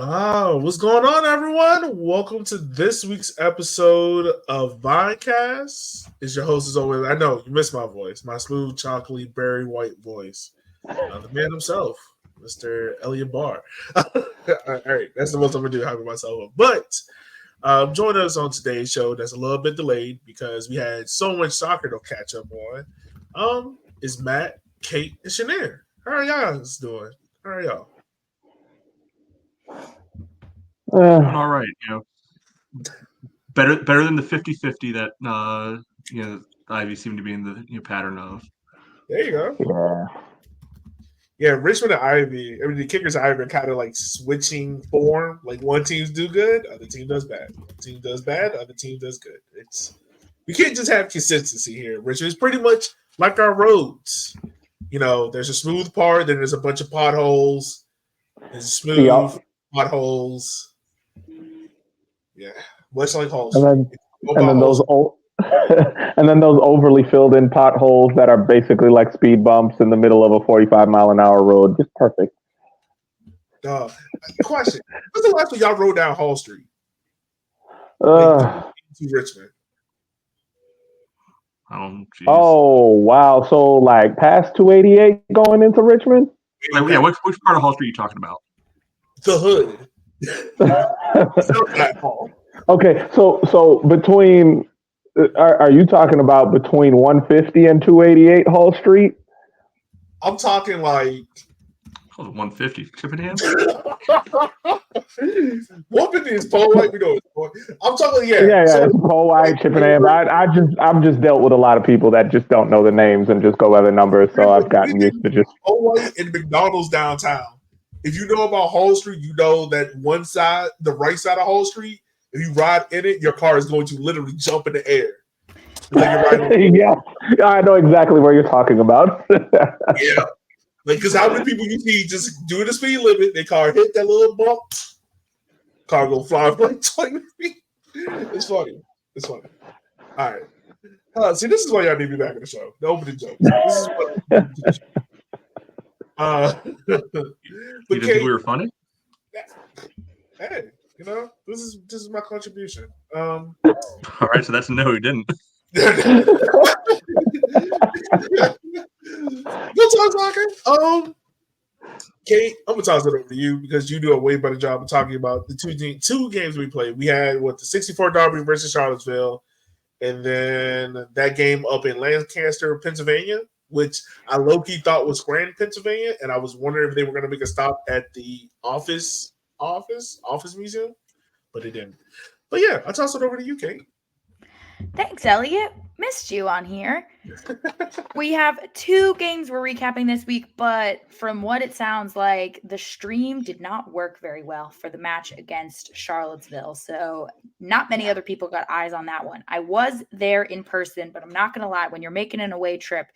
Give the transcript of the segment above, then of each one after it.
What's going on, everyone? Welcome to this week's episode of Vinecast. It's your host, as always. I know you missed my voice, my smooth, chocolatey, berry white voice. The man himself, Mr. Elliot Barr. All right, that's the most I'm going to do, hyping myself up. But joining us on today's show that's a little bit delayed because we had so much soccer to catch up on is Matt, Kate, and Shanair. How are y'all doing? How are y'all? Doing all right, better than the 50-50 that Ivy seemed to be in the pattern of. There you go. Yeah. Yeah, Richmond and Ivy. I mean, the Kickers and Ivy are kind of like switching form. Like one team's do good, other team does bad. One team does bad, other team does good. We can't just have consistency here, Richmond. It's pretty much like our roads. You know, there's a smooth part, then there's a bunch of potholes. There's smooth potholes. Yeah, much like Hall Street. And then those and then those overly filled in potholes that are basically like speed bumps in the middle of a 45-mile-an-hour road. Just perfect. Question: when's the last time y'all rode down Hall Street? To Richmond. Oh wow! So like past 288 going into Richmond? Yeah, which part of Hall Street are you talking about? The hood. Okay, so between are you talking about between 150 and 288 Hall Street? I'm talking like 150 Chippenham. 150 is Paul White. We know I'm talking Yeah. So, Paul White, Chippenham. I've just dealt with a lot of people that just don't know the names and just go by the numbers. So I've gotten used to just Paul White and McDonald's downtown. If you know about Hall Street, you know that one side, the right side of Hall Street, if you ride in it, your car is going to literally jump in the air. Yeah, I know exactly where you're talking about. Yeah. Because how many people you see just doing the speed limit, their car hit that little bump, car go fly like 20 feet. It's funny. All right. See, this is why y'all need me back in the show. The opening jokes. This is what You didn't think we were funny? Hey, this is my contribution. All right, so that's a no, he didn't. We'll talk soccer. Kate, I'm gonna toss it over to you because you do a way better job of talking about the two games we played. We had the 64 Derby versus Charlottesville, and then that game up in Lancaster, Pennsylvania, which I low-key thought was Scranton, Pennsylvania, and I was wondering if they were gonna make a stop at the office museum, but they didn't. But yeah, I'll toss it over to you, Kate. Thanks, Elliot. Missed you on here. We have two games we're recapping this week, but from what it sounds like, the stream did not work very well for the match against Charlottesville. So not many other people got eyes on that one. I was there in person, but I'm not going to lie. When you're making an away trip,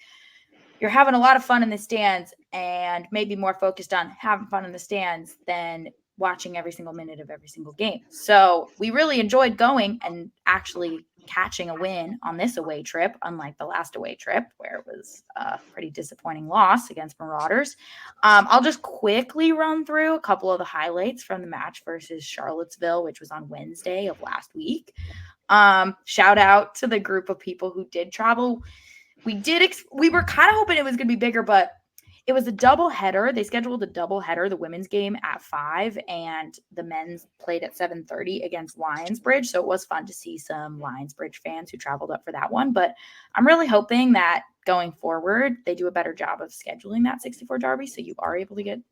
you're having a lot of fun in the stands and maybe more focused on having fun in the stands than watching every single minute of every single game. So we really enjoyed going and actually catching a win on this away trip, unlike the last away trip where it was a pretty disappointing loss against Marauders. I'll just quickly run through a couple of the highlights from the match versus Charlottesville, which was on Wednesday of last week. Shout out to the group of people who did travel. We were kind of hoping it was going to be bigger, but it was a double header. They scheduled a double header, the women's game at 5 and the men's played at 7:30 against Lionsbridge. So it was fun to see some Lionsbridge fans who traveled up for that one. But I'm really hoping that going forward, they do a better job of scheduling that 64 Derby. So we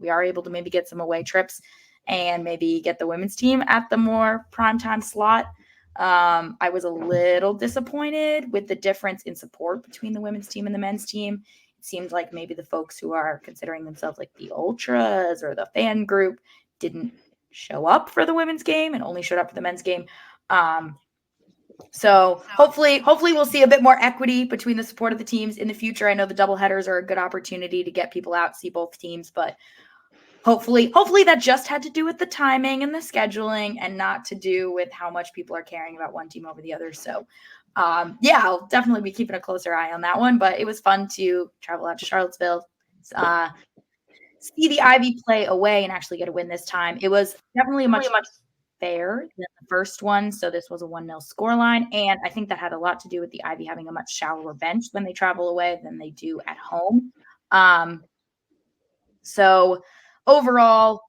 are able to maybe get some away trips and maybe get the women's team at the more primetime slot. I was a little disappointed with the difference in support between the women's team and the men's team. It seemed like maybe the folks who are considering themselves like the ultras or the fan group didn't show up for the women's game and only showed up for the men's game. So hopefully we'll see a bit more equity between the support of the teams in the future. I know the double headers are a good opportunity to get people out, see both teams, but hopefully that just had to do with the timing and the scheduling and not to do with how much people are caring about one team over the other. So I'll definitely be keeping a closer eye on that one, but it was fun to travel out to Charlottesville. see the Ivy play away and actually get a win this time. It was definitely a much fair than the first one. So this was a 1-0 scoreline. And I think that had a lot to do with the Ivy having a much shallower bench when they travel away than they do at home. So overall,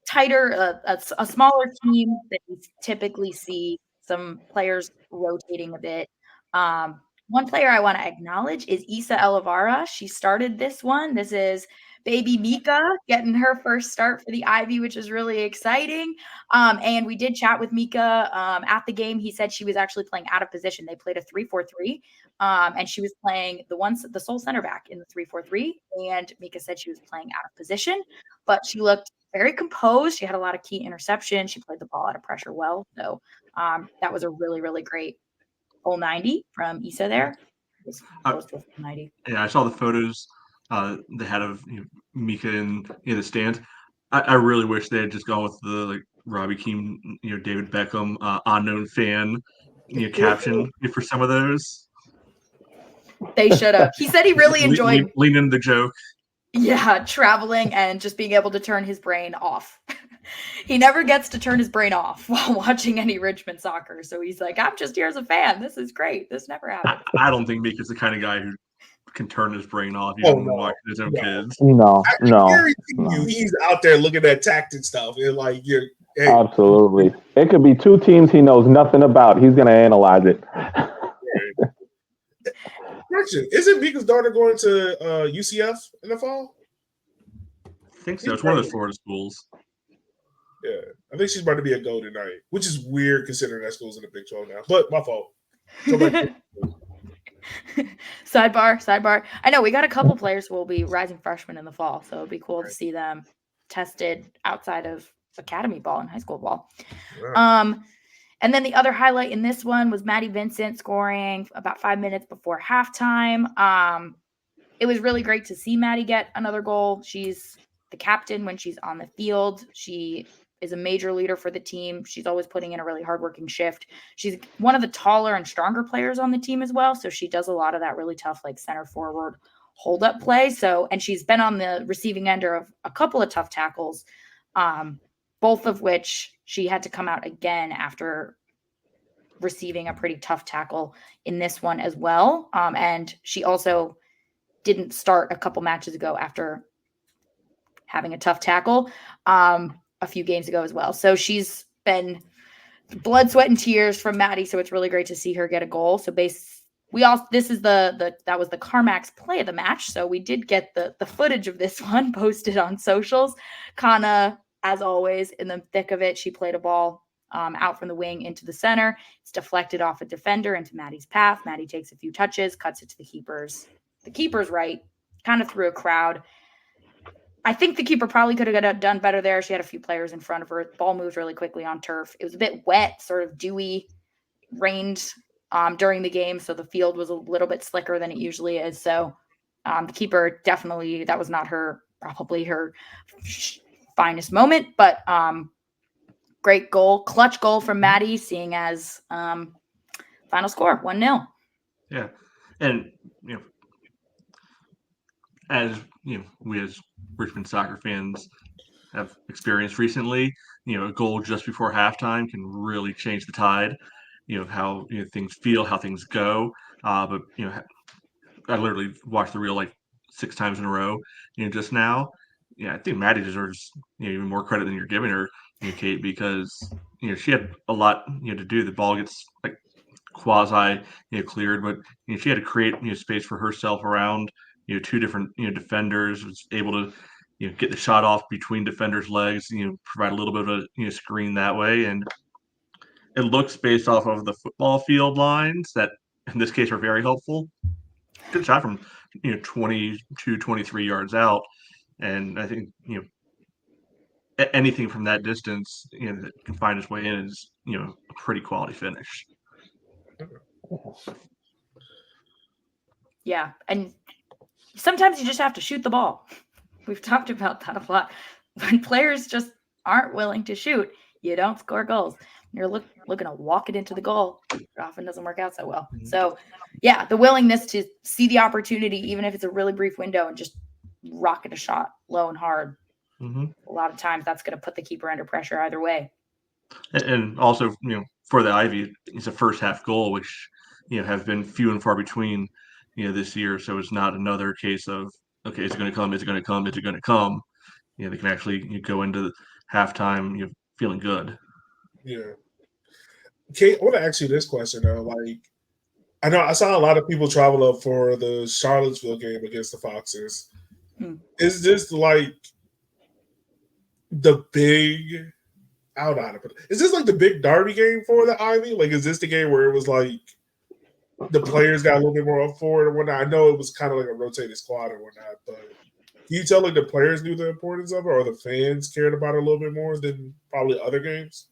tighter, a smaller team that you typically see some players rotating a bit. One player I want to acknowledge is Isa Elavara. She started this one. This is baby Mika getting her first start for the Ivy, which is really exciting. And we did chat with Mika at the game. He said she was actually playing out of position. They played a 3-4-3, and she was playing the sole center back in the 3-4-3. And Mika said she was playing out of position, but she looked very composed. She had a lot of key interceptions. She played the ball out of pressure well. So that was a really, really great full 90 from Issa there. It was close to a full 90. Yeah, I saw the photos they had of Mika in the stands. I really wish they had just gone with the Robbie Keane, David Beckham, unknown fan, caption for some of those. They should have. He said he really enjoyed lean into the joke. Yeah, traveling and just being able to turn his brain off. He never gets to turn his brain off while watching any Richmond soccer. So he's like, I'm just here as a fan. This is great. This never happened. I don't think Mika's the kind of guy who can turn his brain off even when watching his own kids. No. He's out there looking at tactic stuff and hey. Absolutely. It could be two teams he knows nothing about. He's going to analyze it. Question: Isn't Mika's daughter going to UCF in the fall? I think so. It's one of those Florida schools. Yeah, I think she's about to be a Golden Knight, which is weird considering that school's in the Big 12 now. But my fault. Sidebar. I know we got a couple players who will be rising freshmen in the fall, so it'd be cool to see them tested outside of academy ball and high school ball. Right. And then the other highlight in this one was Maddie Vincent scoring about 5 minutes before halftime. It was really great to see Maddie get another goal. She's the captain when she's on the field. She is a major leader for the team. She's always putting in a really hardworking shift. She's one of the taller and stronger players on the team as well. So she does a lot of that really tough, center forward hold up play. And she's been on the receiving end of a couple of tough tackles, both of which she had to come out again after receiving a pretty tough tackle in this one as well. And she also didn't start a couple matches ago after having a tough tackle a few games ago as well. So she's been blood, sweat, and tears from Maddie. So it's really great to see her get a goal. So this is that was the CarMax play of the match. So we did get the footage of this one posted on socials. Kana, as always, in the thick of it, she played a ball out from the wing into the center. It's deflected off a defender into Maddie's path. Maddie takes a few touches, cuts it to the keeper's right, kind of through a crowd. I think the keeper probably could have done better there. She had a few players in front of her. The ball moved really quickly on turf. It was a bit wet, sort of dewy, rained during the game, so the field was a little bit slicker than it usually is. So the keeper definitely, that was not probably her finest moment, but great goal, clutch goal from Maddie, seeing as final score 1-0. Yeah, and as we as Richmond soccer fans have experienced recently, a goal just before halftime can really change the tide. How things feel, how things go. But I literally watched the reel 6 times in a row. Just now. Yeah, I think Maddie deserves even more credit than you're giving her, Kate, because she had a lot to do. The ball gets quasi cleared, but she had to create space for herself around 2 different defenders. Was able to get the shot off between defenders' legs. Provide a little bit of a screen that way, and it looks based off of the football field lines that in this case are very helpful. Good shot from 22, 23 yards out. And I think, anything from that distance, that can find its way in is, a pretty quality finish. Yeah. And sometimes you just have to shoot the ball. We've talked about that a lot. When players just aren't willing to shoot, you don't score goals. You're looking to walk it into the goal. It often doesn't work out so well. So, yeah, the willingness to see the opportunity, even if it's a really brief window, and just rocket a shot low and hard. Mm-hmm. A lot of times that's going to put the keeper under pressure either way. And also, for the Ivy, it's a first half goal, which, have been few and far between, this year. So it's not another case of, okay, is it going to come? Is it going to come? Is it going to come? They can actually go into halftime, feeling good. Yeah. Kate, I want to ask you this question though. Like, I know I saw a lot of people travel up for the Charlottesville game against the Foxes. Is this like the big? I don't know how to put it. Is this like the big derby game for the Ivy? Like, is this the game where it was like the players got a little bit more up for it or whatnot? I know it was kind of like a rotated squad or whatnot, but can you tell like the players knew the importance of it, or the fans cared about it a little bit more than probably other games?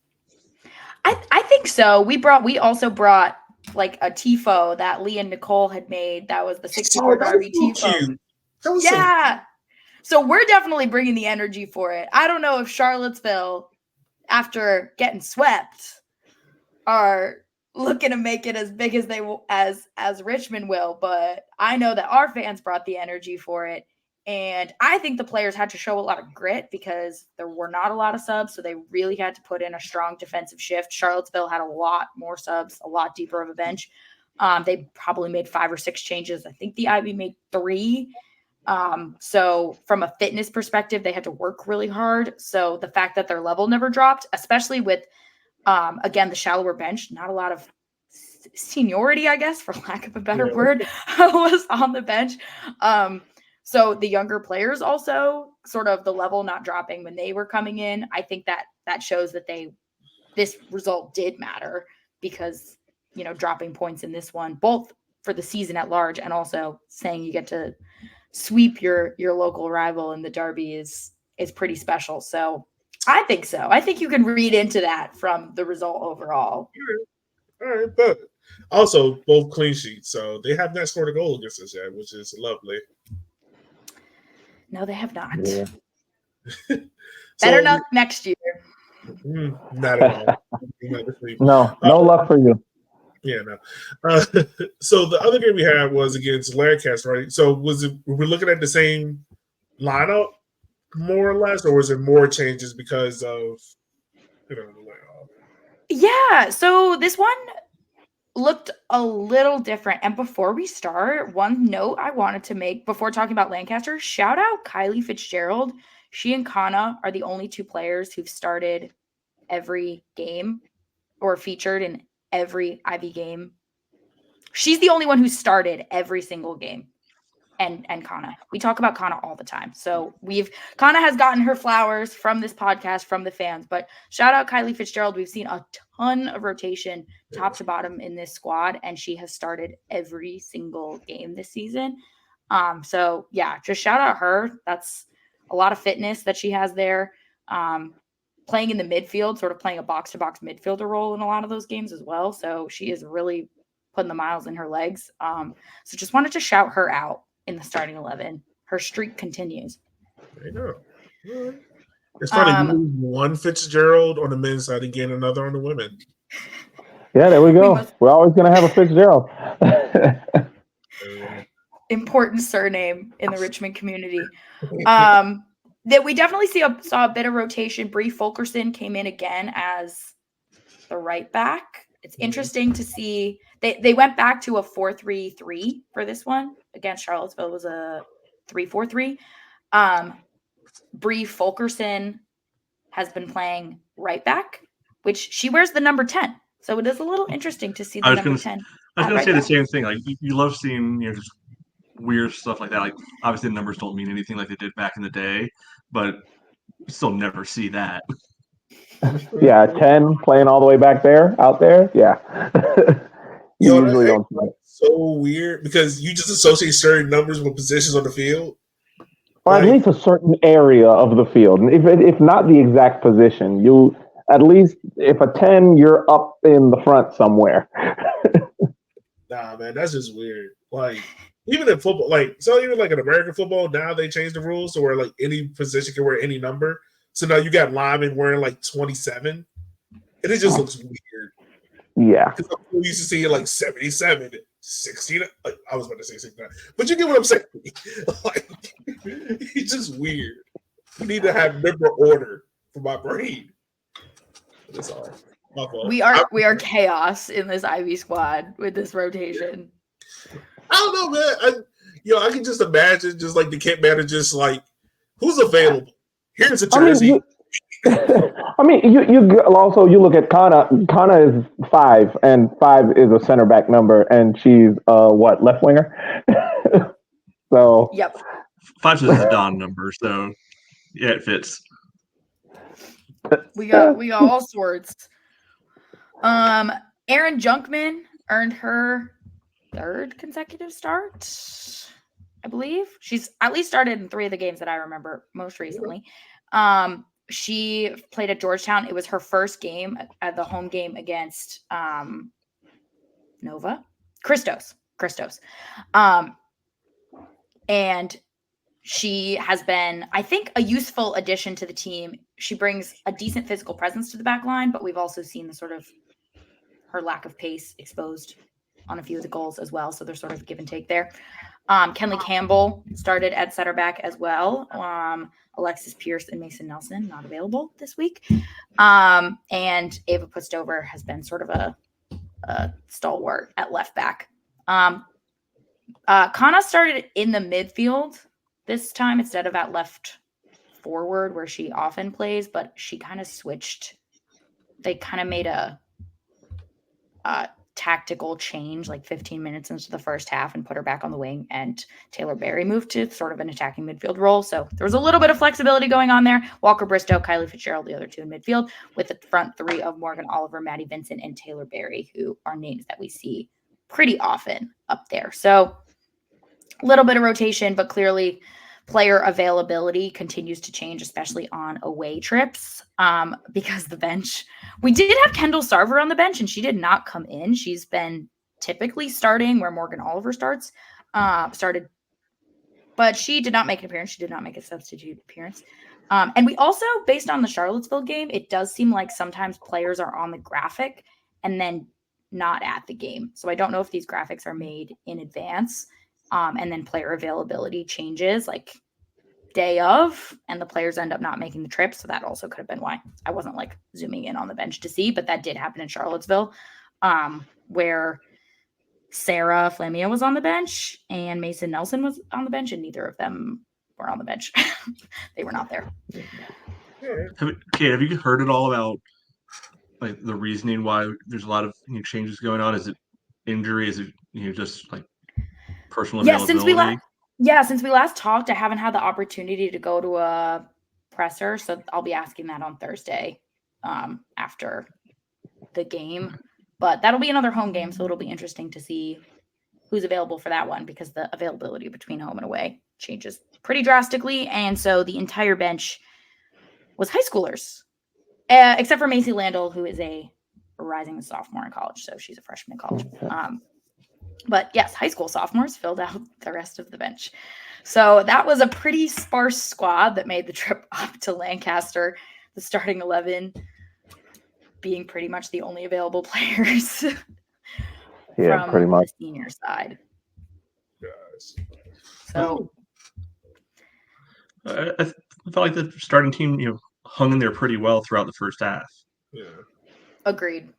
I think so. We also brought like a tifo that Lee and Nicole had made. That was the 64 derby tifo. Yeah. So we're definitely bringing the energy for it. I don't know if Charlottesville, after getting swept, are looking to make it as big as they as Richmond will, but I know that our fans brought the energy for it. And I think the players had to show a lot of grit because there were not a lot of subs, so they really had to put in a strong defensive shift. Charlottesville had a lot more subs, a lot deeper of a bench. They probably made 5 or 6 changes. I think the Ivy made 3. So from a fitness perspective, they had to work really hard. So the fact that their level never dropped, especially with, again, the shallower bench, not a lot of seniority, I guess, for lack of a better word, was on the bench. So the younger players also sort of the level not dropping when they were coming in. I think that shows that this result did matter because, dropping points in this one, both for the season at large and also saying you get to sweep your local rival in the derby is pretty special. So I think so. I think you can read into that from the result overall. All right, but also both clean sheets, so they have not scored a goal against us yet, which is lovely. No, they have not. Yeah. Better not next year. Not at all. No luck for you. Yeah, no. So the other game we had was against Lancaster, right? So were we looking at the same lineup more or less, or was it more changes because of the layoff? Yeah, so this one looked a little different. And before we start, one note I wanted to make before talking about Lancaster, shout out Kylie Fitzgerald. She and Kana are the only 2 players who've started every game or featured in every Ivy game. She's the only one who started every single game. And Kana. We talk about Kana all the time. So Kana has gotten her flowers from this podcast, from the fans. But shout out Kylie Fitzgerald. We've seen a ton of rotation top to bottom in this squad, and she has started every single game this season. So yeah, just shout out her. That's a lot of fitness that she has there. Playing in the midfield, sort of playing a box-to-box midfielder role in a lot of those games as well. So she is really putting the miles in her legs. So just wanted to shout her out in the starting 11. Her streak continues. There you go. It's funny, you lose one Fitzgerald on the men's side and gain another on the women. Yeah, there we go. We're always going to have a Fitzgerald. Important surname in the Richmond community. That we definitely saw a bit of rotation. Bree Fulkerson came in again as the right back. It's interesting to see they went back to a 4-3-3 for this one. Against Charlottesville was a 3-4-3. Bree Fulkerson has been playing right back, which she wears the number 10. So it is a little interesting to see the number 10. I was going to say the same thing. Like you love seeing just weird stuff like that. Like obviously the numbers don't mean anything like they did back in the day, but you still never see that. Yeah, 10 playing all the way back there, out there. Yeah. You usually don't see it. So weird because you just associate certain numbers with positions on the field. Or at least a certain area of the field. If not the exact position, you at least if a 10, you're up in the front somewhere. Nah, man, that's just weird. Like even in football, even like in American football, now they changed the rules to where like any position can wear any number. So now you got linemen wearing like 27, and it just looks weird. Yeah. Because I'm used to seeing like 77, 60. Like, I was about to say 69, but you get what I'm saying. Like, it's just weird. You need to have number order for my brain. That's all. My fault. We are chaos in this Ivy squad with this rotation. I don't know, man. I can just imagine just like the kit managers like, who's available? Here's a jersey. You also you look at Kana. Kana is 5, and 5 is a center back number, and she's left winger. So Yep. 5 is a Don number, so yeah, it fits. We got all sorts. Erin Junkman earned her 3rd consecutive start, I believe. She's at least started in 3 of the games that I remember most recently. She played at Georgetown. It was her first game at the home game against Nova Christos. And she has been, I think, a useful addition to the team. She brings a decent physical presence to the back line, but we've also seen the sort of her lack of pace exposed on a few of the goals as well. So there's sort of give and take there. Kenley Campbell started at center back as well. Alexis Pierce and Mason Nelson not available this week. And Ava Pustover has been sort of a stalwart at left back. Kana started in the midfield this time instead of at left forward where she often plays, but she kind of switched. They kind of made a tactical change like 15 minutes into the first half and put her back on the wing, and Taylor Berry moved to sort of an attacking midfield role. So there was a little bit of flexibility going on there. Walker Bristow, Kylie Fitzgerald, the other 2 in midfield, with the front 3 of Morgan Oliver, Maddie Vincent, and Taylor Berry, who are names that we see pretty often up there. So a little bit of rotation, but clearly player availability continues to change, especially on away trips, because the bench, we did have Kendall Sarver on the bench and she did not come in. She's been typically starting where Morgan Oliver started, but she did not make an appearance. She did not make a substitute appearance. And we also, based on the Charlottesville game, it does seem like sometimes players are on the graphic and then not at the game. So I don't know if these graphics are made in advance. And then player availability changes like day of, and the players end up not making the trip. So that also could have been why I wasn't like zooming in on the bench to see, but that did happen in Charlottesville, where Sarah Flamia was on the bench and Mason Nelson was on the bench, and neither of them were on the bench. They were not there. Have you heard at all about like the reasoning why there's a lot of changes going on? Is it injury? Is it just like personal availability? Since we last talked, I haven't had the opportunity to go to a presser, so I'll be asking that on Thursday after the game. But that'll be another home game, so it'll be interesting to see who's available for that one, because the availability between home and away changes pretty drastically. And so the entire bench was high schoolers, except for Macy Landell, who is a rising sophomore in college, so she's a freshman in college. But yes, high school sophomores filled out the rest of the bench. So that was a pretty sparse squad that made the trip up to Lancaster, the starting 11 being pretty much the only available players from pretty much the senior side. Guys. So I felt like the starting team, hung in there pretty well throughout the first half. Yeah. Agreed.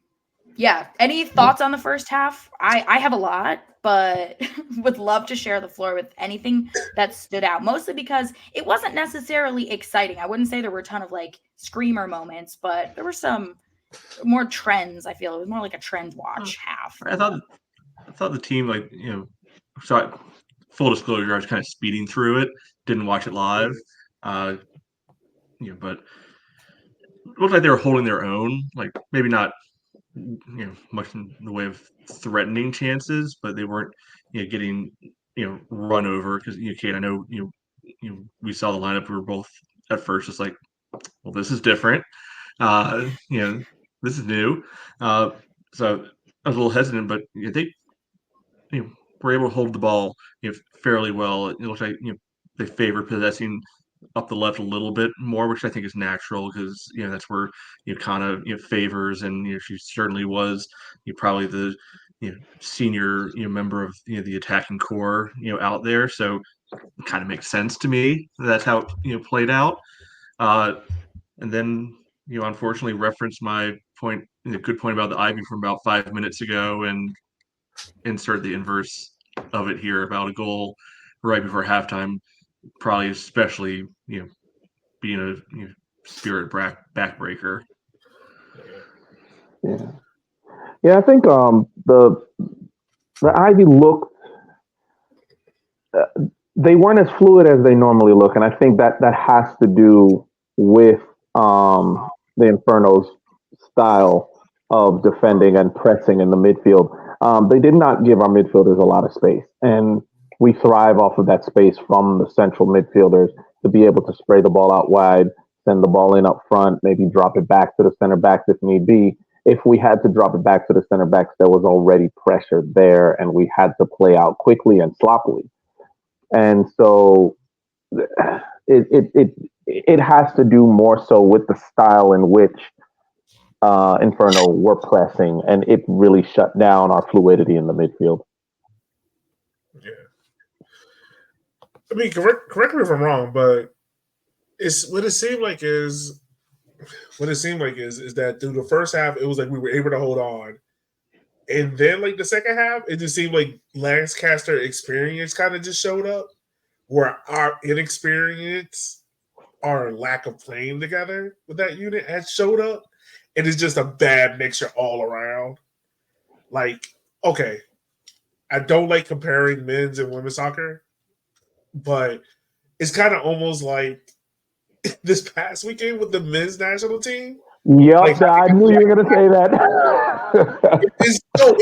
Yeah. Any thoughts on the first half? I have a lot, but would love to share the floor with anything that stood out, mostly because it wasn't necessarily exciting. I wouldn't say there were a ton of like screamer moments, but there were some more trends. I feel it was more like a trend watch half. I thought the team, so full disclosure, I was kind of speeding through it, didn't watch it live. But it looked like they were holding their own, like maybe not much in the way of threatening chances, but they weren't getting run over, because Kate, I know we saw the lineup, we were both at first just like, well, this is different, this is new, so I was a little hesitant, but they were able to hold the ball fairly well. It looks like they favor possessing up the left a little bit more, which I think is natural because that's where kind of favors, and she certainly was probably the senior member of the attacking core out there, so it kind of makes sense to me. That's how it played out, and then unfortunately reference my point, good point about the Ivy from about 5 minutes ago, and insert the inverse of it here about a goal right before halftime, probably especially being a spirit backbreaker. Yeah, I think the Ivy looked. They weren't as fluid as they normally look, and I think that has to do with the Inferno's style of defending and pressing in the midfield. They did not give our midfielders a lot of space, and we thrive off of that space from the central midfielders to be able to spray the ball out wide, send the ball in up front, maybe drop it back to the center backs if need be. If we had to drop it back to the center backs, there was already pressure there, and we had to play out quickly and sloppily. And so it has to do more so with the style in which Inferno were pressing, and it really shut down our fluidity in the midfield. Yeah. I mean, correct me if I'm wrong, but what it seemed like is that through the first half, it was like we were able to hold on. And then, like, the second half, it just seemed like Lancaster experience kind of just showed up, where our inexperience, our lack of playing together with that unit has showed up. And it's just a bad mixture all around. Like, okay, I don't like comparing men's and women's soccer, but it's kind of almost like this past weekend with the men's national team. Yep, like, I knew you were going to say that.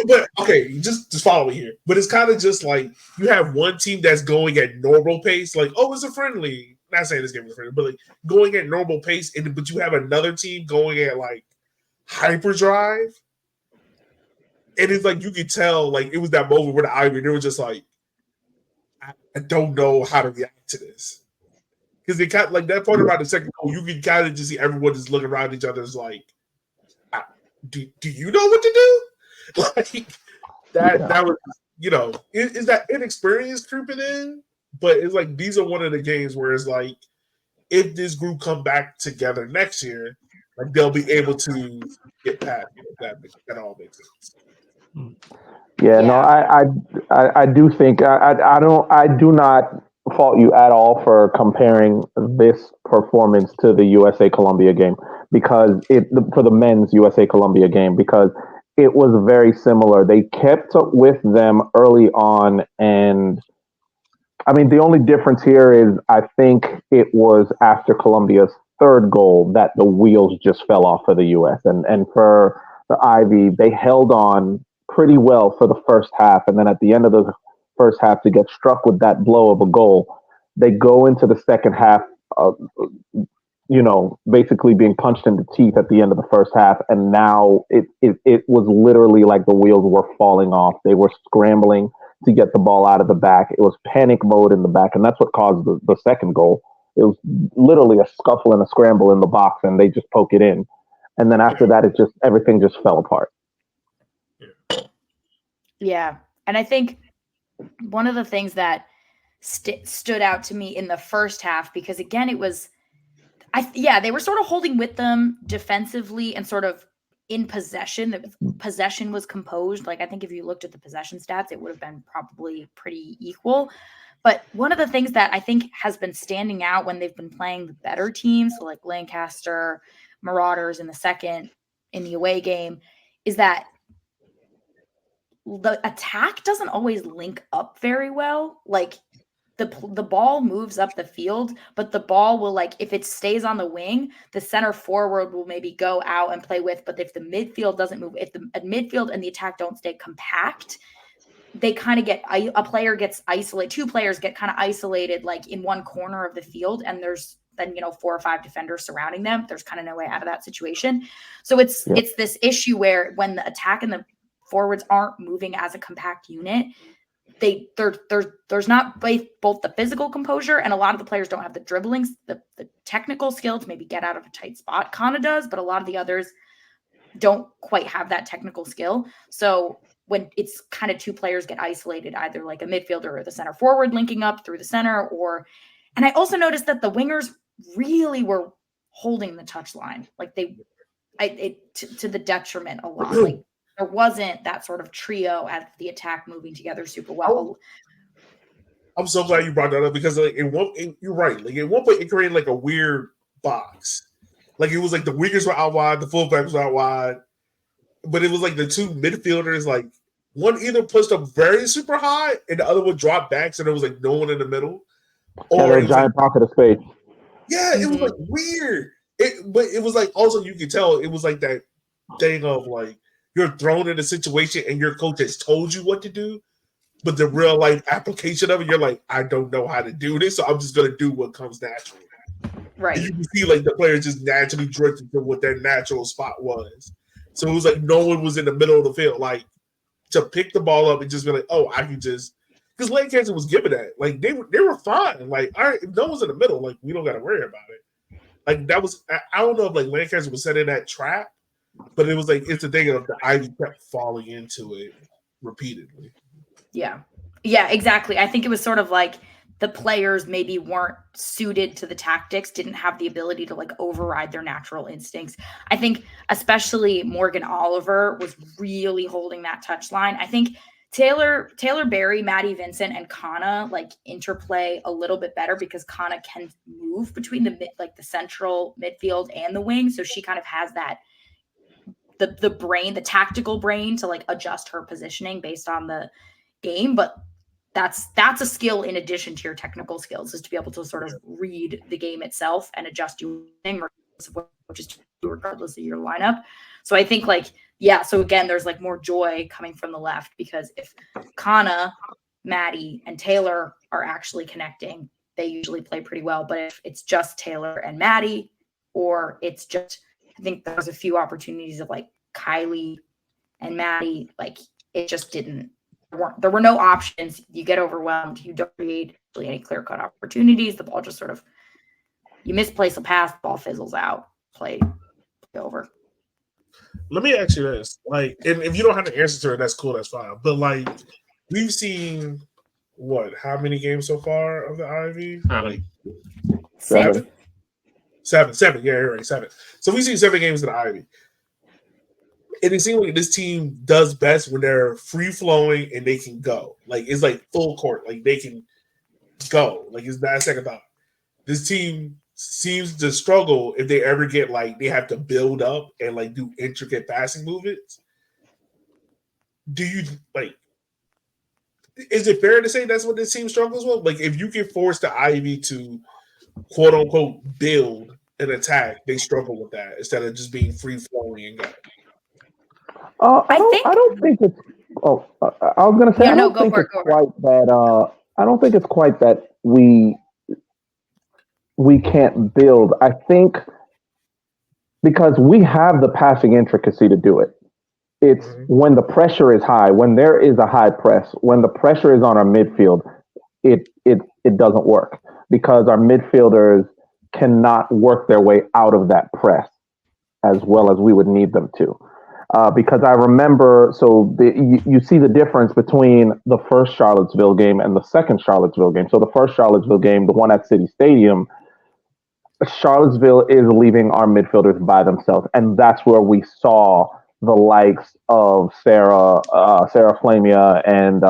But okay, just follow me here. But it's kind of just like you have one team that's going at normal pace, like, oh, it's a friendly. Not saying this game is friendly, but like going at normal pace, but you have another team going at like hyperdrive. And it's like you could tell, like, it was that moment where the Ivy, they were just like, I don't know how to react to this. Because they kind of, like, that part about the second goal, you can kind of just see everyone just looking around at each other, is like, do you know what to do? Like, that was, is that inexperience creeping in? But it's like, these are one of the games where it's like, if this group come back together next year, like, they'll be able to get past that all makes sense. Yeah, no, I do think I do not fault you at all for comparing this performance to the USA Colombia game, because for the men's USA Colombia game, because it was very similar. They kept up with them early on, and I mean, the only difference here is I think it was after Colombia's third goal that the wheels just fell off for the US, and for the Ivy, they held on pretty well for the first half, and then at the end of the first half, to get struck with that blow of a goal, they go into the second half, basically being punched in the teeth at the end of the first half, and now it was literally like the wheels were falling off. They were scrambling to get the ball out of the back. It was panic mode in the back, and that's what caused the second goal. It was literally a scuffle and a scramble in the box, and they just poke it in. And then after that, everything just fell apart. Yeah. And I think one of the things that stood out to me in the first half, because again, it was, they were sort of holding with them defensively and sort of in possession. The possession was composed. Like, I think if you looked at the possession stats, it would have been probably pretty equal. But one of the things that I think has been standing out when they've been playing the better teams, so like Lancaster, Marauders in the away game, is that the attack doesn't always link up very well. Like, the ball moves up the field, but the ball will, like, if it stays on the wing, the center forward will maybe go out and play with. But if the midfield doesn't move, if the midfield and the attack don't stay compact, they kind of a player gets isolated. Two players get kind of isolated, like in one corner of the field, and there's then 4 or 5 defenders surrounding them. There's kind of no way out of that situation. So it's this issue where when the attack and the forwards aren't moving as a compact unit, there's not both the physical composure, and a lot of the players don't have the dribbling, the technical skill to maybe get out of a tight spot. Kana does, but a lot of the others don't quite have that technical skill. So when it's kind of two players get isolated, either like a midfielder or the center forward linking up through the center, and I also noticed that the wingers really were holding the touch line, like to the detriment a lot. Like there wasn't that sort of trio at the attack moving together super well. I'm so glad you brought that up because like you're right. Like at one point it created like a weird box. Like it was like the wingers were out wide, the fullbacks were out wide, but it was like the two midfielders, like one either pushed up very super high and the other one dropped back, so there was like no one in the middle. Or a giant pocket of space. Yeah, it was like weird. But it was like also you could tell it was like that thing of like you're thrown in a situation and your coach has told you what to do, but the real life application of it, you're like, I don't know how to do this, so I'm just gonna do what comes naturally. Right. And you can see like the players just naturally drifted to what their natural spot was. So it was like no one was in the middle of the field, like to pick the ball up and just be like, oh, I can just because Lancaster was given that. Like they were fine. Like, all right, if no one's in the middle, like we don't gotta worry about it. Like that was I don't know if like Lancaster was set in that trap, but it was like it's the thing of the Ivy kept falling into it repeatedly. Yeah. Yeah, exactly. I think it was sort of like the players maybe weren't suited to the tactics, didn't have the ability to like override their natural instincts. I think especially Morgan Oliver was really holding that touch line. I think Taylor Berry, Maddie Vincent, and Kana like interplay a little bit better because Kana can move between the central midfield and the wing. So she kind of has that the brain, the tactical brain to like adjust her positioning based on the game. But that's a skill in addition to your technical skills, is to be able to sort of read the game itself and adjust your thing, regardless of your lineup. So I think so again, there's like more joy coming from the left because if Kana, Maddie, and Taylor are actually connecting, they usually play pretty well. But if it's just Taylor and Maddie, or it's just, I think there's a few opportunities of like Kylie and Maddie, like it just didn't. There were no options. You get overwhelmed. You don't create really any clear-cut opportunities. The ball just sort of, you misplace a pass, the ball fizzles out. Play over. Let me ask you this. Like, and if you don't have the answer to it, that's cool, that's fine. But like, we've seen how many games so far of the Ivy? Seven. Seven. Yeah, you're right. 7. So we've seen 7 games of the Ivy. And it seems like this team does best when they're free flowing and they can go. Like it's like full court. Like they can go. Like it's not a second thought. This team seems to struggle if they ever get like they have to build up and like do intricate passing movements. Do you like? Is it fair to say that's what this team struggles with? Like if you can force the Ivy to quote unquote build an attack, they struggle with that instead of just being free flowing and go. I don't think it's. Oh, I was going to say I don't think it's quite that. I don't think it's quite that we can't build. I think because we have the passing intricacy to do it. It's when the pressure is high, when there is a high press, when the pressure is on our midfield, it doesn't work because our midfielders cannot work their way out of that press as well as we would need them to. Because I remember, you see the difference between the first Charlottesville game and the second Charlottesville game. So the first Charlottesville game, the one at City Stadium, Charlottesville is leaving our midfielders by themselves. And that's where we saw the likes of Sarah Flamia and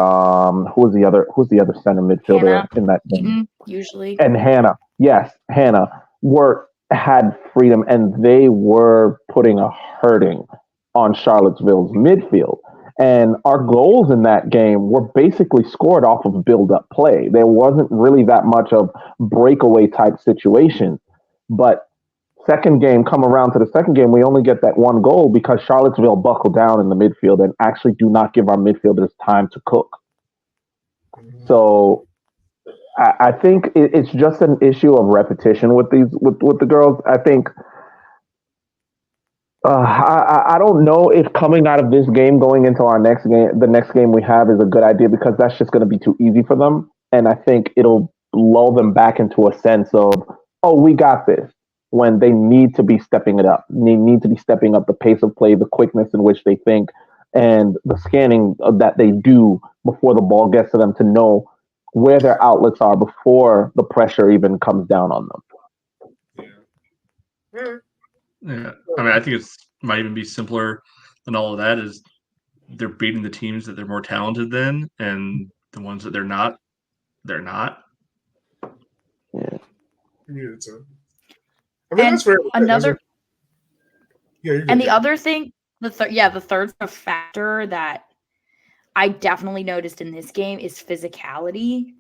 who's the other center midfielder in that game? Usually. And Hannah. Yes, Hannah had freedom and they were putting a hurting on Charlottesville's midfield. And our goals in that game were basically scored off of build-up play. There wasn't really that much of breakaway type situations. But come around to the second game, we only get that one goal because Charlottesville buckled down in the midfield and actually do not give our midfielders time to cook. So I think it's just an issue of repetition with the girls. I think I don't know if coming out of this game, going into our next game, the next game we have, is a good idea because that's just going to be too easy for them, and I think it'll lull them back into a sense of, oh, we got this. When they need to be stepping it up, they need to be stepping up the pace of play, the quickness in which they think, and the scanning that they do before the ball gets to them to know where their outlets are before the pressure even comes down on them. Yeah, I mean, I think it might even be simpler than all of that. Is they're beating the teams that they're more talented than, and the ones that they're not, they're not. Yeah. So. I mean, that's fair. Another, and the other thing, the third factor that I definitely noticed in this game is physicality.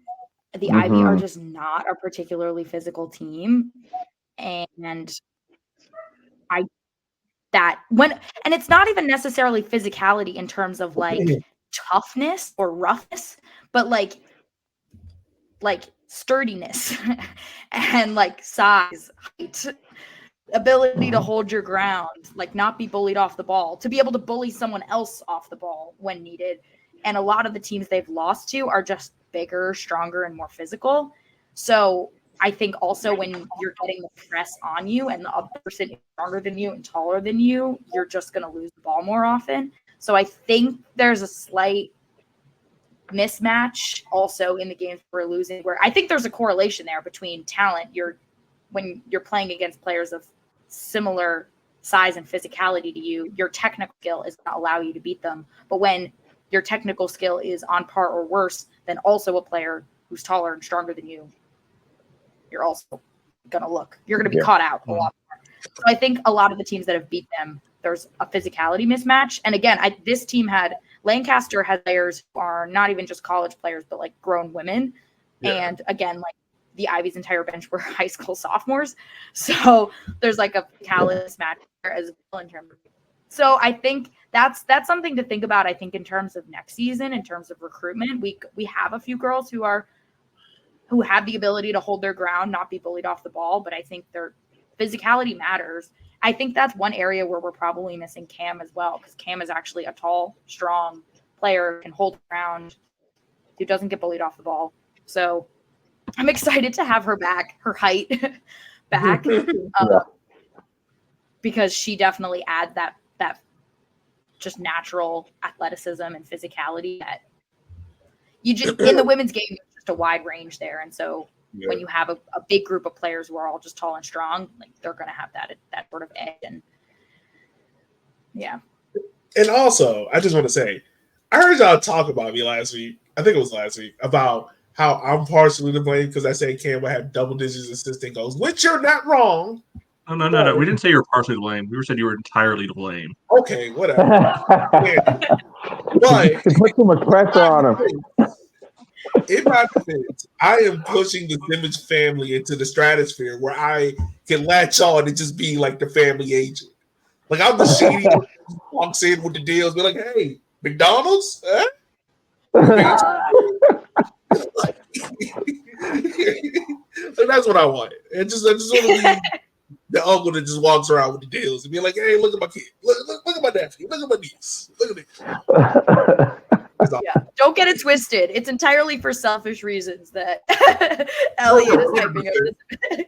The Ivy are just not a particularly physical team, and it's not even necessarily physicality in terms of like toughness or roughness, but like sturdiness and like size, height, ability to hold your ground, like not be bullied off the ball, to be able to bully someone else off the ball when needed. And a lot of the teams they've lost to are just bigger, stronger, and more physical. So I think also when you're getting the press on you and the other person is stronger than you and taller than you, you're just going to lose the ball more often. So I think there's a slight mismatch also in the games we're losing, where I think there's a correlation there between talent. When you're playing against players of similar size and physicality to you, your technical skill is going to allow you to beat them. But when your technical skill is on par or worse than also a player who's taller and stronger than you, you're also you're going to be caught out a lot more. So I think a lot of the teams that have beat them, there's a physicality mismatch. And again, this team Lancaster has players who are not even just college players, but like grown women. Yeah. And again, like the Ivy's entire bench were high school sophomores. So there's like a physicality mismatch there as well in terms of. So I think that's something to think about. I think in terms of next season, in terms of recruitment, we have a few girls who have the ability to hold their ground, not be bullied off the ball, but I think their physicality matters. I think that's one area where we're probably missing Cam as well, because Cam is actually a tall, strong player, can hold ground, who doesn't get bullied off the ball. So I'm excited to have her back, her height back, because she definitely adds that just natural athleticism and physicality that you just in the women's game, there's just a wide range there. And so when you have a big group of players who are all just tall and strong, like they're going to have that sort of edge. And And also, I just want to say, I heard y'all talk about me last week. I think it was last week, about how I'm partially to blame because I said Cam would have double digits assistant goals, which you're not wrong. No. We didn't say you were partially to blame. We said you were entirely to blame. Okay, whatever. But you put too much pressure on him. In my defense, I am pushing the Simmons family into the stratosphere where I can latch on and just be like the family agent. Like I'm the shady who walks in with the deals, be like, "Hey, McDonald's?" Huh? Like, that's what I wanted. I just want to be the uncle that just walks around with the deals and be like, "Hey, look at my kid. Look at my nephew. Look at my niece. Look at this." Don't get it twisted. It's entirely for selfish reasons that Elliot is typing up this.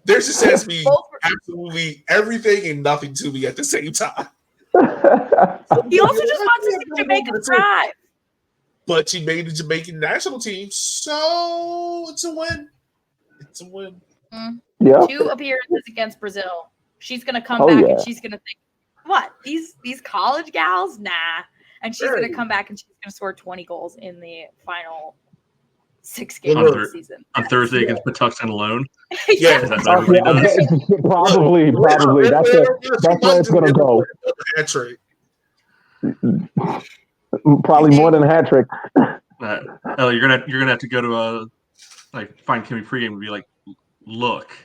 There just has to be absolutely everything and nothing to me at the same time. He also just wants to see Jamaica thrive. But she made the Jamaican national team, so it's a win. It's a win. Yeah. 2 appearances against Brazil. She's gonna come back and she's gonna think, "What? These college gals? Nah." And she's gonna come back and she's gonna score 20 goals in the final 6 games of the season. On Thursday against Patuxent alone. Yeah. Probably. That's where it's gonna go. Hat-trick. Probably more than a hat trick. Ellie, you're gonna have to go to find Kimmy pregame and be like, "Look,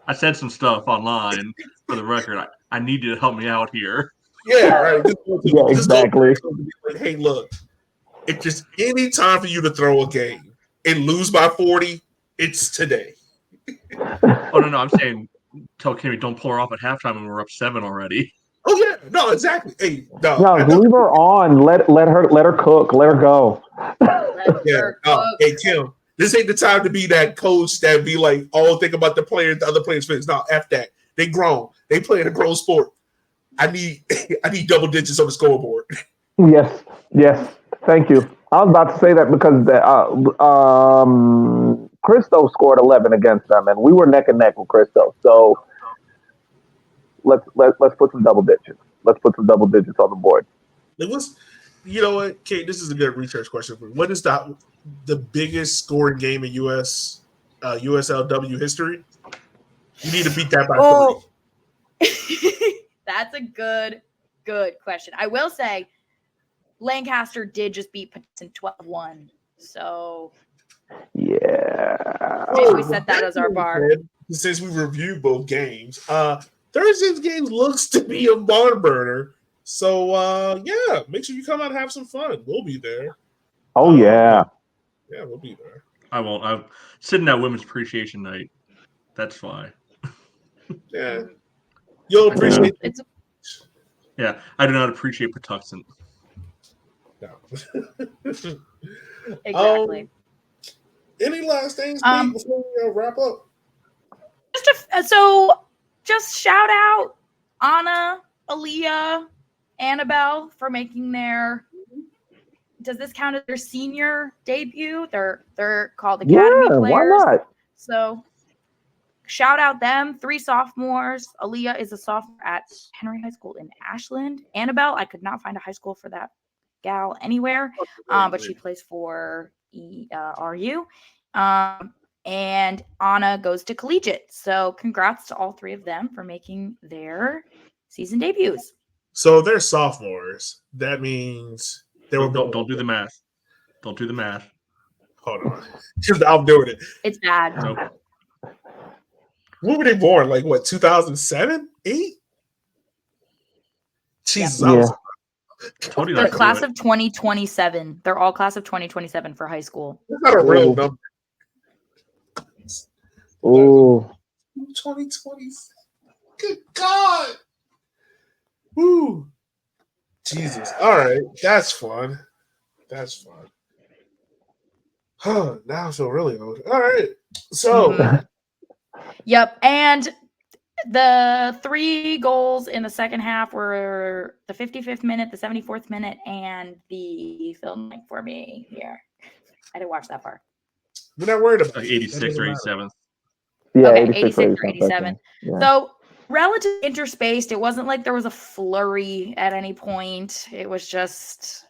I said some stuff online for the record. I need you to help me out here." Yeah, right. Yeah, exactly. Like, hey, look, it's just any time for you to throw a game and lose by 40, it's today. Oh no, I'm saying tell Kimmy don't pull her off at halftime when we're up 7 already. Oh yeah, no, exactly. Hey, no, leave her on. Let her cook. Let her go. Hey Kim, this ain't the time to be that coach that be like, oh, think about the other players' feelings. No, F that. They grown. They playing a grown sport. I need double digits on the scoreboard. Yes. Thank you. I was about to say that because Cristo scored 11 against them, and we were neck and neck with Cristo. So let's put some double digits. Let's put some double digits on the board. You know what, Kate? This is a good research question for you. What is the biggest scoring game in USLW history? You need to beat that by 3. That's a good question. I will say Lancaster did just beat Princeton 12-1. So yeah, maybe we set that as our bar. Since we reviewed both games, Thursday's game looks to be a barn burner. So yeah, make sure you come out and have some fun. We'll be there. Oh yeah, we'll be there. I won't. I'm sitting at Women's Appreciation Night. That's why. Yeah, you'll appreciate it. Yeah, I do not appreciate Patuxent. No. Exactly. Any last things before we wrap up? Just shout out Anna, Aaliyah, Annabelle for making their. Does this count as their senior debut? They're called Academy players. Why not? So shout out them. 3 sophomores. Aaliyah is a sophomore at Henry High School in Ashland. Annabelle, I could not find a high school for that gal anywhere, but she plays for RU. And Anna goes to collegiate. So congrats to all 3 of them for making their season debuts. So they're sophomores. That means they were. Don't do the math. Don't do the math. Hold on. I'm doing it. It's bad. Nope. When were they born? Like what? 2007, 8? Jesus. Yeah. They're class of 2027. They're all class of 2027 for high school. That's not a real number. Oh. 2020. Good God. Woo. Jesus. All right. That's fun. Huh. Now I feel really old. All right. So. Yep. And the 3 goals in the second half were the 55th minute, the 74th minute, and the film for me here. I didn't watch that far. We're not worried about like 86 or 87. Yeah, okay, 86 or 87. Yeah. So relative interspaced. It wasn't like there was a flurry at any point. It was just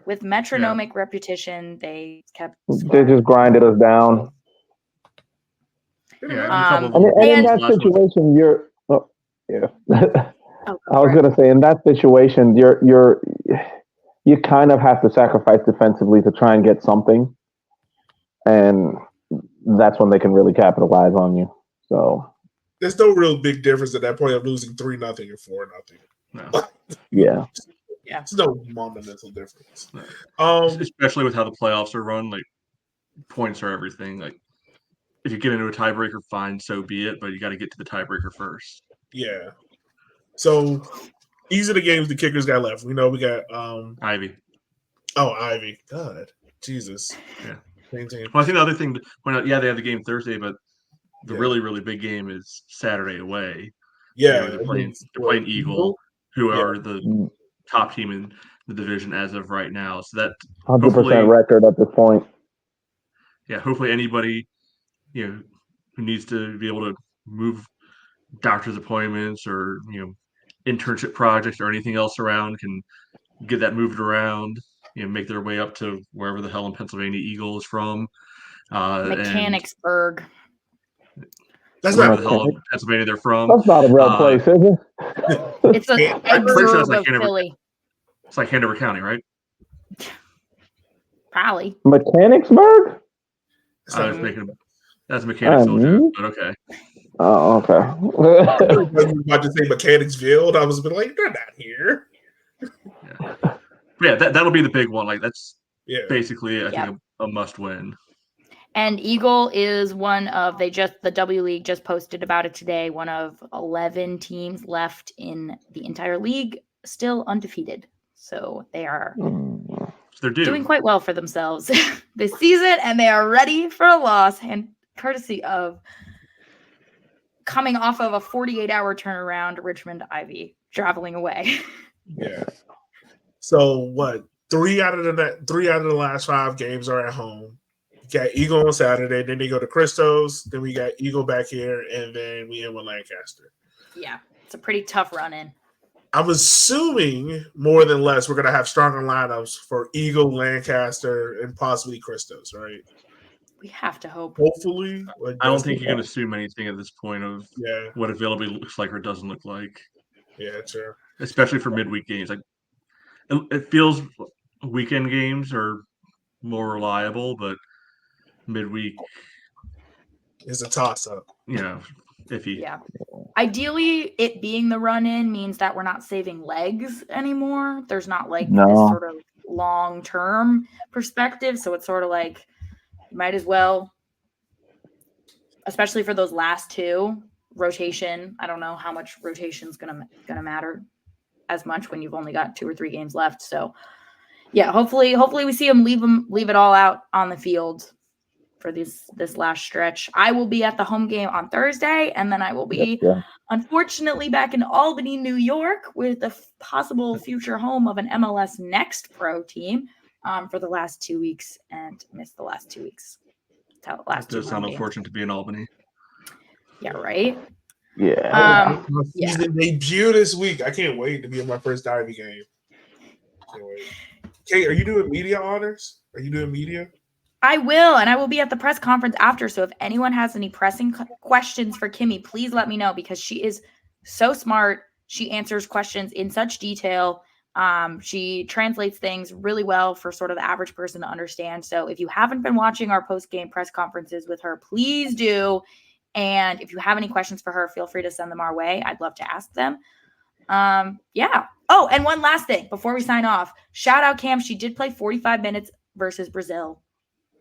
with metronomic repetition, they kept They just grinded us down. Yeah, and in that situation, you're. Oh, yeah. I was gonna say, in that situation, you kind of have to sacrifice defensively to try and get something, and that's when they can really capitalize on you. So there's no real big difference at that point of losing 3-0 or 4-0. No. Yeah. It's no monumental difference. No. Especially with how the playoffs are run, like points are everything. Like if you get into a tiebreaker, fine, so be it. But you got to get to the tiebreaker first. Yeah. So these are the games the Kickers got left. We know we got Ivy. Oh, Ivy. God, Jesus. Yeah. Same team. Well, I think the other thing to point out, they have the game Thursday, but the really, really big game is Saturday away. Yeah, they're playing Eagle, who are the top team in the division as of right now. So that 100% record at this point. Yeah, hopefully anybody who needs to be able to move doctor's appointments or internship projects or anything else around can get that moved around. Make their way up to wherever the hell in Pennsylvania Eagle is from. Mechanicsburg. That's wherever not the hell in Pennsylvania they're from. That's not a real place, is it? It's a exurb of Philly. It's like Hanover County, right? Probably. Mechanicsburg? That's a Mechanicsville joke, but okay. Oh, okay. I was about to say Mechanicsville. I was like, they're not here. Yeah, that'll be the big one. Like that's basically I think a must win. And Eagle is the W League just posted about it today, one of 11 teams left in the entire league, still undefeated. So they are doing quite well for themselves this season, and they are ready for a loss, and courtesy of coming off of a 48-hour turnaround, Richmond Ivy traveling away. Yeah. So what? 3 out of the last 5 games are at home. We got Eagle on Saturday, then they go to Christos, then we got Eagle back here, and then we end with Lancaster. Yeah, it's a pretty tough run in. I'm assuming more than less we're gonna have stronger lineups for Eagle, Lancaster, and possibly Christos, right? We have to hope. Hopefully. I don't think you can assume anything at this point of what availability looks like or doesn't look like. Yeah, true. Especially for midweek games. Like it feels weekend games are more reliable, but midweek is a toss-up. Iffy. Yeah. Ideally, it being the run-in means that we're not saving legs anymore. There's not this sort of long-term perspective. So it's sort of like you might as well, especially for those last 2, rotation. I don't know how much rotation is gonna matter as much when you've only got 2 or 3 games left. So yeah, hopefully we see them leave it all out on the field for this last stretch. I will be at the home game on Thursday, and then I will be unfortunately back in Albany, New York, with the possible future home of an MLS Next Pro team for the last 2 weeks, and missed the last 2 weeks. That's how the last 2 does sound unfortunate to be in Albany. Yeah, right? Yeah. My season debut this week. I can't wait to be in my first Derby game. Can't wait. Kate, are you doing media honors? Are you doing media? I will, and I will be at the press conference after. So if anyone has any pressing questions for Kimmy, please let me know, because she is so smart. She answers questions in such detail. She translates things really well for sort of the average person to understand. So if you haven't been watching our post-game press conferences with her, please do. And if you have any questions for her, feel free to send them our way. I'd love to ask them. Yeah. Oh, and one last thing before we sign off. Shout out Cam. She did play 45 minutes versus Brazil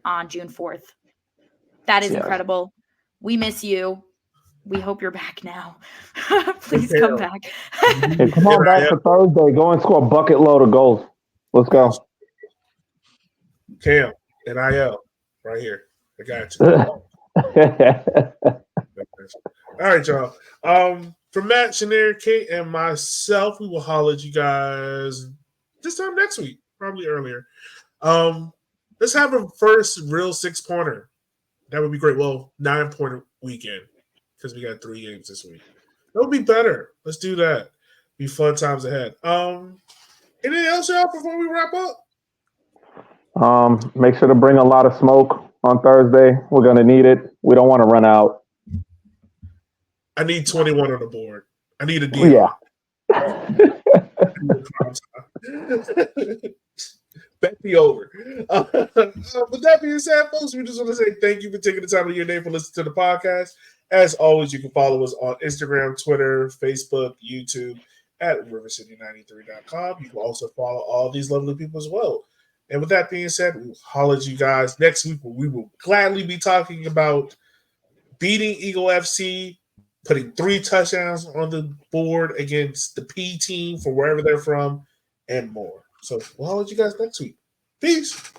on June 4th. That is incredible. We miss you. We hope you're back now. Please come back. Hey, come on back for Thursday. Go and score a bucket load of goals. Let's go. Cam, NIL, right here. I got you. All right, y'all. From Matt, Shanair, Kate, and myself, we will holler at you guys this time next week, probably earlier. Let's have a first real 6-pointer. That would be great. Well, 9-pointer weekend, because we got 3 games this week. That would be better. Let's do that. Be fun times ahead. Anything else, y'all, before we wrap up? Make sure to bring a lot of smoke on Thursday. We're gonna need it. We don't want to run out. I need 21 on the board. I need a deal. Yeah. Bet the over. With that being said, folks, we just want to say thank you for taking the time of your day for listening to the podcast. As always, you can follow us on Instagram, Twitter, Facebook, YouTube at rivercity93.com. You can also follow all these lovely people as well. And with that being said, we'll holler at you guys next week, where we will gladly be talking about beating Eagle FC, putting 3 touchdowns on the board against the P team from wherever they're from, and more. So we'll holler at you guys next week. Peace.